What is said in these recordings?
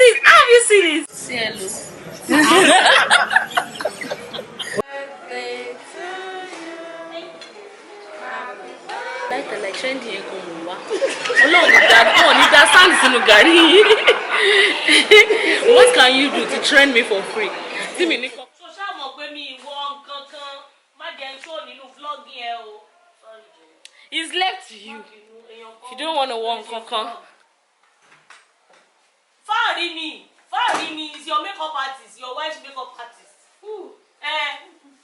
this? How have you seen this? Say hello. Like trendy and Kumwa. What can you do to trend me for free? It's left to you. If you don't want to walk, Farini is your makeup artist, your wife's makeup artist. Who?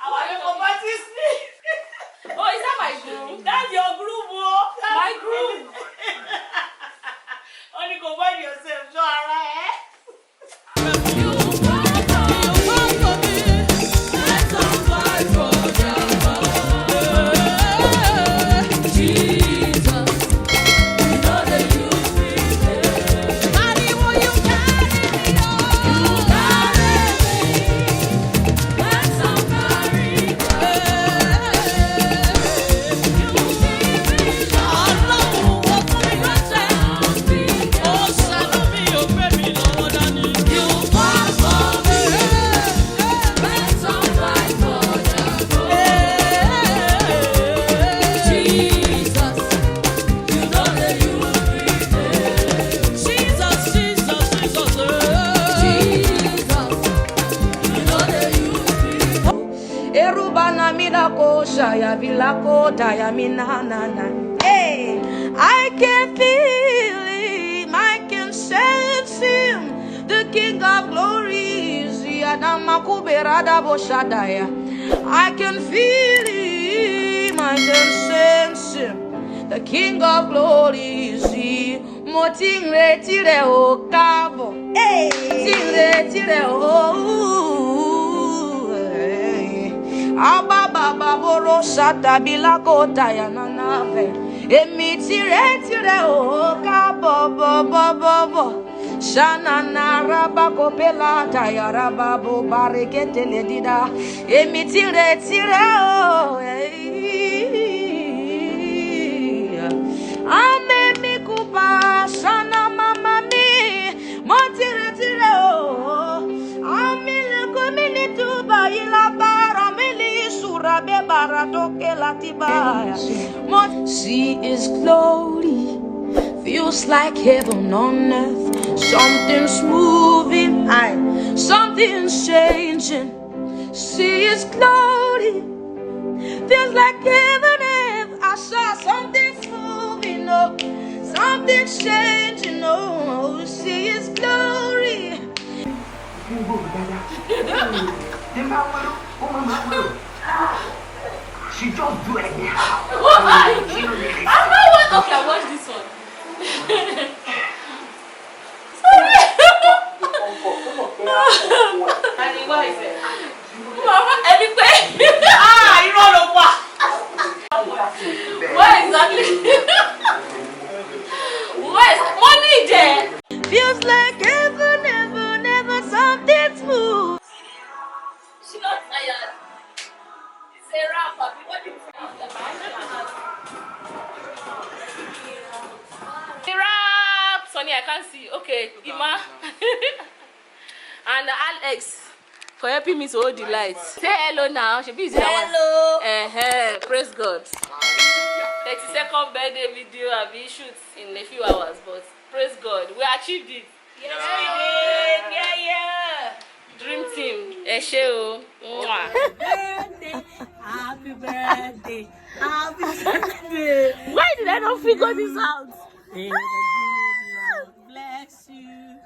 Our makeup artist. Oh, is that my groom? That's your groom, oh. My groom. Only combine yourself, so alright. Hey, I can feel him, I can sense him, the King of Glory. I can feel him, I can sense him, the King of Glory. Moting retire o cabo, hey, retire Ababa boro sata bilako dayana nave. Emiti retire o kabo bo. Shana na rabako pela dayara babu barekete ledida. Emiti retire o. Ame mi kupa shana mama mi. Moti retire o. Amile komini tuba ilaba. See His glory, feels like heaven on earth. Something's moving, something's changing. See His glory, feels like heaven on earth. I saw something's moving, oh, something's changing, oh, see His glory. She just do it anyhow. Why? Okay, watch this one. And what is it? Mama, everywhere. You don't know what? What exactly? What? Money there. Feels like never something smooth. She's not tired. It's a rapper. What do you think? The rap. Sonny, I can't see. Okay, Ima. And Alex for helping me to hold the lights. Say hello now. She be Hello. Praise God. 32nd birthday video I'll be shoot in a few hours, but praise God, we achieved it. Yes, we did. Yeah. Dream team. Eshe o. Happy birthday. Happy birthday. Why did I not figure this out? May the good Lord bless you.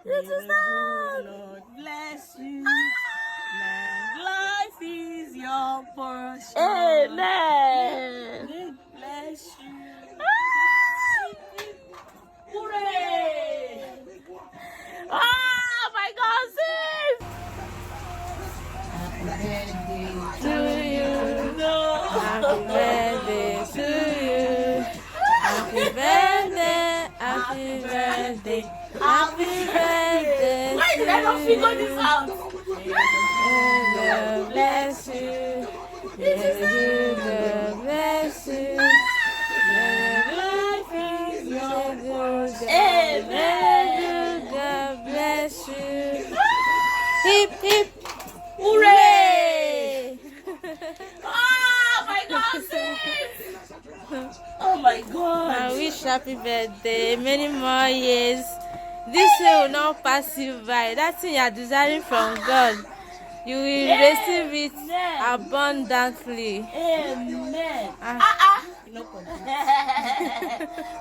May the good Lord bless you. Long life is your portion. Amen. May bless you. Hooray! Oh my God, sis! Happy birthday To you. No. Happy birthday to you. Happy birthday. Happy birthday. Happy birthday. Why did I not figure this out? God bless you. God bless you. Life is your good. Amen. God bless my God. I wish happy birthday, many more years. This year will not pass you by. That thing you are desiring from God, you will receive it abundantly. Amen.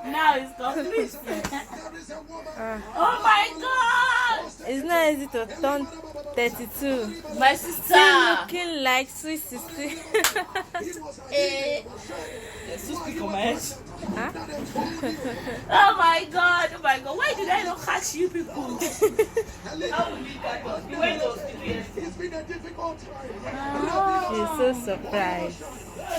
Now it's complete. Oh my God. It's not easy to turn 32. My sister. Still looking like sweet 16. Speak on my head. Huh? Oh my God. Oh my God. Why did I not catch you people? How will you catch us? You went to hospital yesterday. It's been a difficult time. She's so surprised. I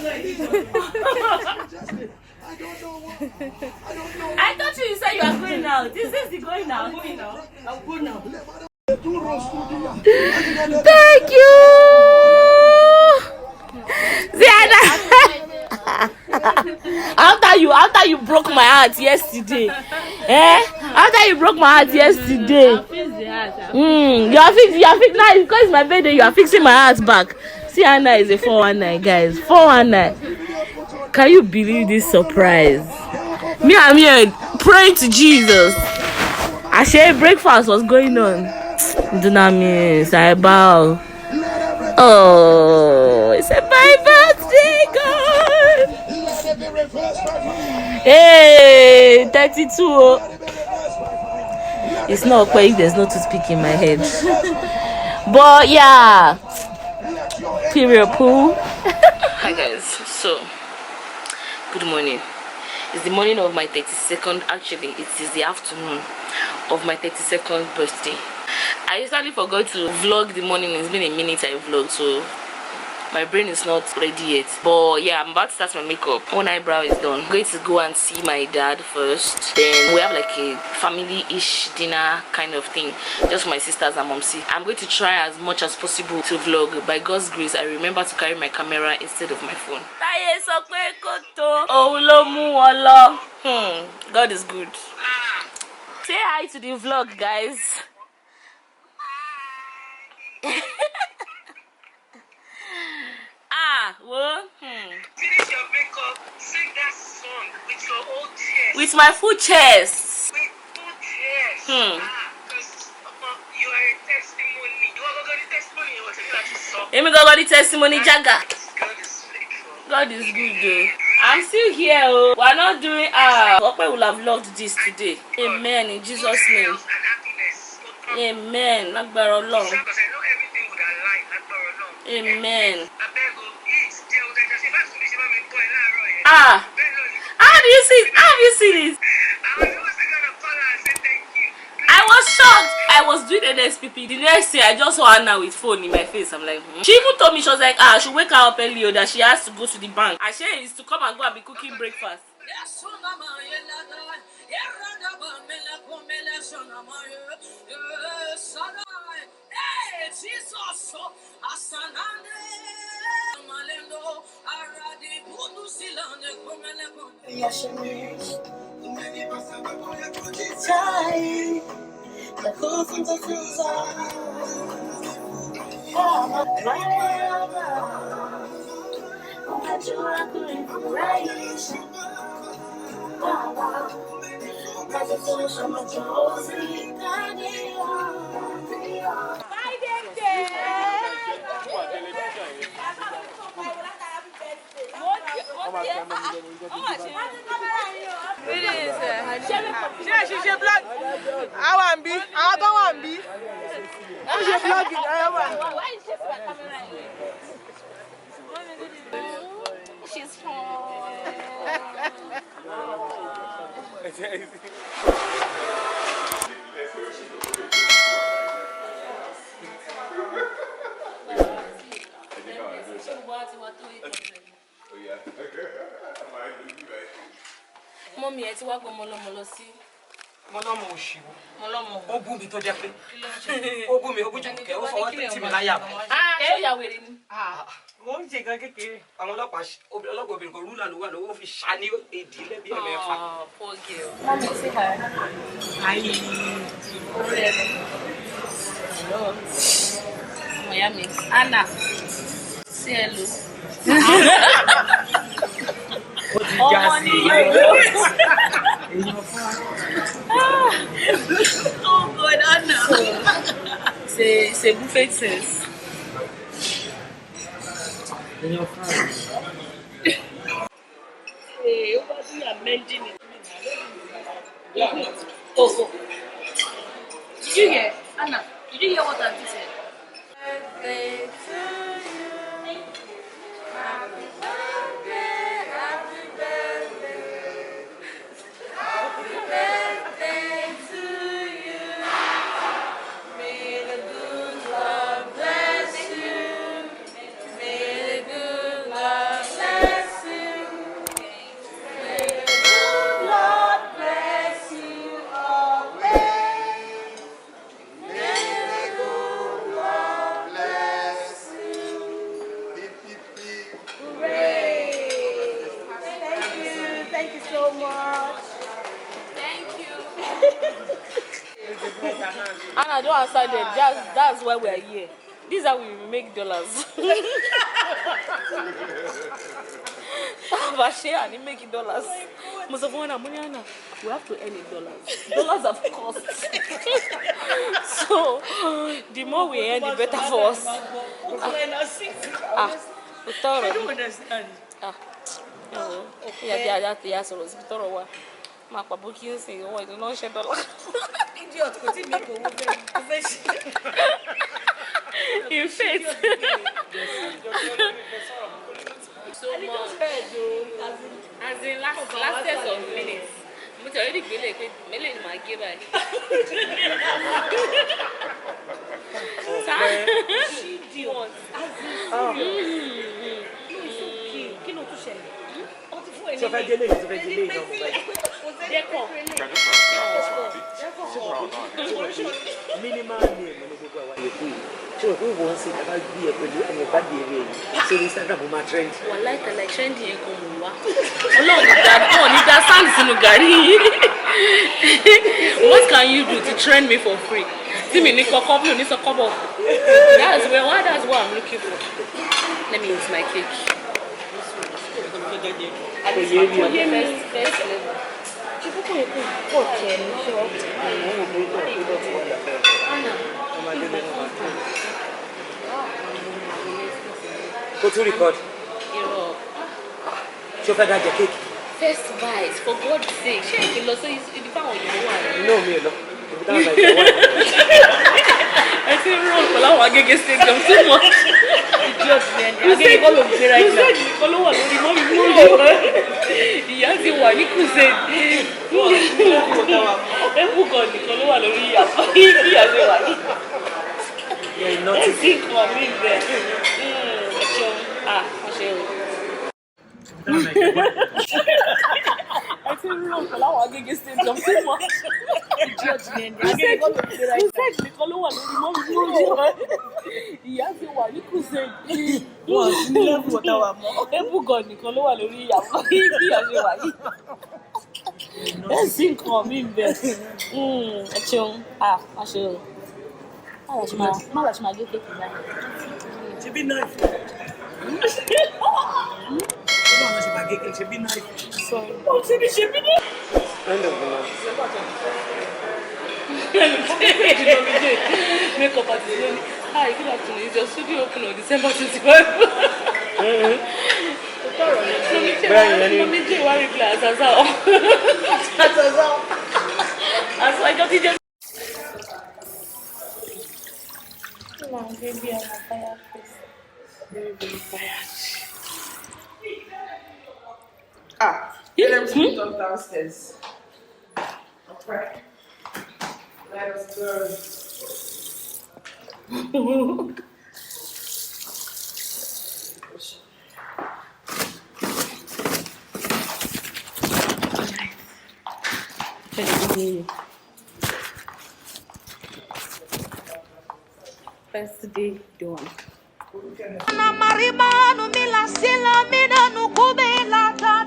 don't know what. I don't know. I thought you said you are going out. This is the going out. I'm going now. I'm going now. Thank you! Ziana! After you broke my heart yesterday. After you broke my heart yesterday. You are fixing now because it's my birthday, you are fixing my heart back. See, Anna is a 419, guys. 419. Can you believe this surprise? Me, I'm here praying to Jesus. I said breakfast was going on. Dunamis, I bow. Oh, it's a my birthday, God. Hey, 32. It's not quite, there's no toothpick in my head. But yeah, period pool. Hi guys, so good morning. It's the morning of my 32nd. Actually, it is the afternoon of my 32nd birthday. I usually forgot to vlog the morning. It's been a minute I vlogged, so my brain is not ready yet. But yeah, I'm about to start my makeup. One eyebrow is done. I'm going to go and see my dad first. Then we have like a family-ish dinner kind of thing, just for my sisters and momsy. I'm going to try as much as possible to vlog. By God's grace, I remember to carry my camera instead of my phone. God is good. Say hi to the vlog, guys. Finish your makeup, sing that song with your old chest. With my full chest. With full chest. Because you are a testimony. You are going to testimony. You want to that song. Let me go the testimony, Jaga. God is faithful. God is good, though. I'm still here. We're not doing. Ope will have loved this today. Amen. In Jesus' name. And happiness. Amen. Akbar Allah. Because I know everything would align. Akbar Allah. Amen. Ah. How do you see? How have you seen it? I was shocked. I was doing NSPP. The next day, I just saw Anna with phone in my face. I'm like, She even told me, she was like, I should wake her up early or that she has to go to the bank. I said it's to come and go and be cooking breakfast. She's Mommy, ẹ ti wá gbọ́ mọ́lọ́mọ lọ sí. Mọ́lọ́mọ òṣìwò. Mọ́lọ́mọ. Ó bú mi tó jẹ́ pé. Ó bú mi, ó bú jùmọ̀kẹ́, ó fọwọ́ tì mí láyà. Ṣé ìyá wèrè ni? Wọ́n ń ṣe nǹkan kékeré. Àwọn ọlọ́pàá obìnrin kan rúlà ló wà lọ́wọ́ fi ṣá ní èdè lẹ́bí ẹ̀mẹ́fà. Poor girl. Mommy, say hi. Hi. Hello. Miami. Anna. Say hello. Oh God, Anna. C'est bouffé de sens. Oh. Did you hear, Anna? Did you hear what Auntie said? Birthday to you. Happy birthday, happy birthday. Happy birthday to you. May the good Lord bless you. May the good Lord bless you. May the good Lord bless you always. May the good Lord bless you. Hooray! Thank you so much. Thank you. Anna, don't answer them. That's why we are here. This is how we make dollars. Share and make dollars. Most of Anna, money, Anna, we have to earn $. Dollars have cost. So the more we earn, the better for us. I don't understand. Yeah, so it's $. My papa can't say, oh, I don't know $. Idiot, could he make a woman? In faith. So much. As in last test of minutes. But already feel like Melanie might give her. She did. So if I delay, minimal name. So who wants it about be a good and a bad day? So we start up with my trend. Well, like trending come over. Alone with that songs in Ugari. What can you do to trend me for free? See me, Nico, couple, a couple. That's what I'm looking for. Let me use my cake. Go to record. So far that cake. First bite, for God's sake. Shake it, so it's the power you want. No, me, no. I feel wrong for that one. I get sick them too much. You said all of me right now. You said follow one. You have to one. You could say. Every God, you follow one. You have to one. Yeah, not to think what I mean there. I feel wrong for that one. I get sick them too much. You said follow one. You have to one. You could say. Every God, you follow one. You have to one. Let's think of him there. I should. Malash my gift. Should be nice. Should be nice. Sorry. Oh, should be nice. Make up at the hi, good afternoon. Is your studio open on December 25th? Baby, I'm a fire face. Very, very tired. Let them speak up downstairs. Okay. Let us go. First day done. Na marima no mila sila mina no kubela ta